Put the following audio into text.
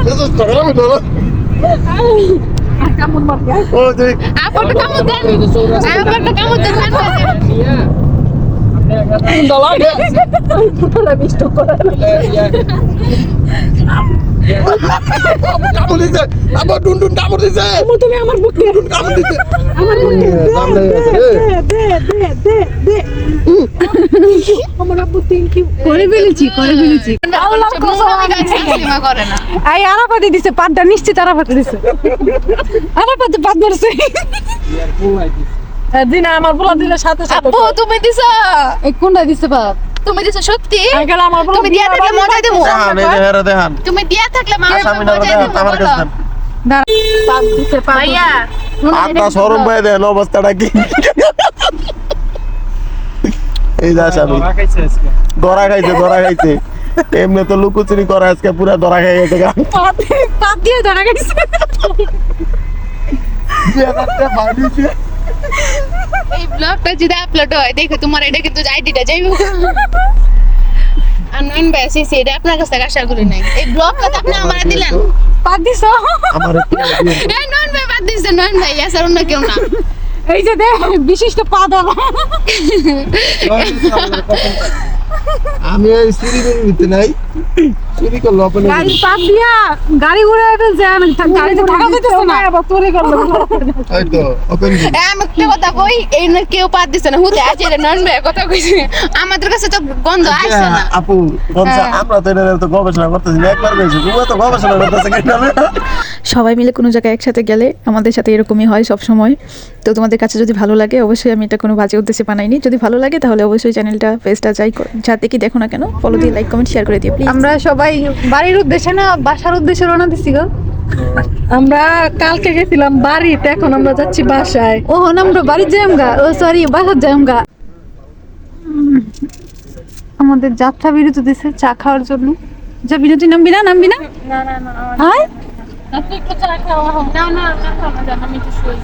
Eso es cagado, ¿no? কামড় মারবে Oh, sí. আপনি কামড় দেন আপনি কামড় দেন দলাগে পুরো মিষ্ট করে Kamu dice, apa dundun kamu dice? তুমি আমার বুকে Kamu dice. আমার বুকে Sampai দে আমার আব্বু থ্যাংক ইউ করে ফেলেছি আল্লাহর সিনেমা করে না আই আরাফাতে দিছে পাঁচটা নিশ্চিত আরাফাতে দিছে আরাফাতে পাঁচ ধরছে দিন আমার বলা দিলে সাথে সাথে আপু তুমি দিছো এই কোনটা দিছে বাপ তুমি দিছো সত্যি আগে আমার বলা তুমি দিয়া থাকলে মজা দেবো Dehan, ini hera dehan. তুমি দিয়া থাকলে মানুষ Asamin মজা dehan, দেবো আমার কাছে দেন। পাঁচ দিছে পাঁচ ভাইয়া আপনার শোরুম ভাই দেন অবস্থাটা কি এই যা স্বামী ধরা খাইছে এমনি তো লুকোচুরি করা আজকে পুরো ধরা খাই গেছে পাঁচ দিয়ে ধরা গেছে এই ব্লগটা যদি আপলোড হয় দেখো তোমার এটা কিন্তু আইডিটা যাইবো আর নয়ন ভাই এসে এটা আপনার কাছে আশা করি নাই এই ব্লগটা তো আপনি আমারে দিলেন পাঁচ দিছ আমার এই নয়ন ভাই বাদ দিছে নয়ন ভাই এসে অন্য কেউ না এই যে দেখ বিশিষ্ট পা ধরা আমি এই চুরি করে দিতে নাই চুরি করলো আপনি গাড়ি পাপ দিয়া গাড়ি ঘুরে ফেলছে গাড়িতে থাকা যেতেছে না আবার চুরি করলো এই তো ওপেন আমি একটা কথা কই এই না কেউ বাদ দিছে না হুতে আছে এটা নয়ন ভাই কথা কইছে আমাদের কাছে তো গন্ধ আসছে না আপু বলছে আমরা তো এটা তো গবেষণা করতেছি না একবার বেশি তুমি তো গবেষণা করতেছে কেন সবাই মিলে কোনো জায়গায় একসাথে গেলে আমাদের সাথে এরকমই হয় সব সময়। তো তোমাদের কাছে যদি ভালো লাগে অবশ্যই আমি এটা কোনো বাজে উদ্দেশ্যে বানাইনি, যদি ভালো লাগে তাহলে অবশ্যই চ্যানেলটা পেজটা যাতে কি দেখো না কেন ফলো দিয়ে লাইক কমেন্ট শেয়ার করে দিও প্লিজ। আমরা সবাই বাড়ির উদ্দেশ্যে না বাসার উদ্দেশ্যে রওনা দিছি গো। আমরা কালকে গেছিলাম বাড়িতে, এখন আমরা যাচ্ছি বাসায়। ও আমরা বাড়ি যাইমগা, ও সরি বাসার যাইমগা। আমাদের যাত্রা বিরতি দিছে চা খাওয়ার জন্য। যা বিরতি নামবি না? না হাই আপনি একটু চা খাওয়া না চা খাওয়া না আমি একটু শুই